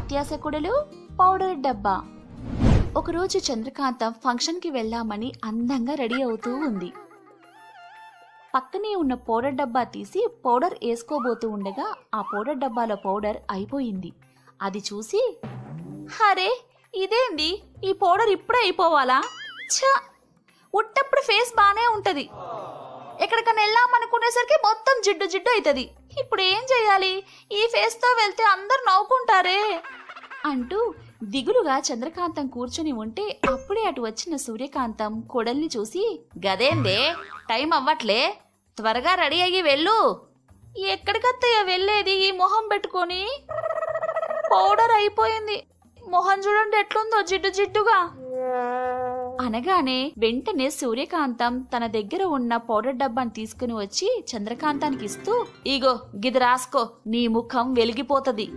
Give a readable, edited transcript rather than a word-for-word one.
అత్యాశకుడులు powder డబ్బా. ఒకరోజు చంద్రకాంతం ఫంక్షన్కి వెళ్దామని అందంగా రెడీ అవుతూ ఉంది. పక్కనే ఉన్న పౌడర్ డబ్బా తీసి పౌడర్ వేసుకోబోతూ ఉండగా ఆ పౌడర్ డబ్బాలో పౌడర్ అయిపోయింది. అది చూసి, హరే ఇదేంది, ఈ పౌడర్ ఇప్పుడే అయిపోవాలా? ఛ, ఉట్టప్పుడు ఫేస్ బానే ఉంటది, ఎక్కడికన్నా వెళ్ళామనుకునేసరికి మొత్తం జిడ్డు జిడ్డు అవుతుంది. ఇప్పుడు ఏం చెయ్యాలి? ఈ ఫేస్ తో వెళ్తే అందరు నవ్వుకుంటారే అంటూ దిగులుగా చంద్రకాంతం కూర్చుని ఉంటే అప్పుడే అటు వచ్చిన సూర్యకాంతం కొడల్ని చూసి, గదేందే టైం అవ్వట్లే, త్వరగా రెడీ అయ్యి వెళ్ళు. ఎక్కడికత్తయ్య వెళ్ళేది ఈ మొహం పెట్టుకొని? పౌడర్ అయిపోయింది, మొహం చూడండి ఎట్లుందో జిడ్డు జిడ్డుగా అనగానే వెంటనే సూర్యకాంతం తన దగ్గర ఉన్న పౌడర్ డబ్బాని తీసుకుని వచ్చి చంద్రకాంతానికి ఇస్తూ, ఇగో గిది రాసుకో, నీ ముఖం వెలిగిపోతది.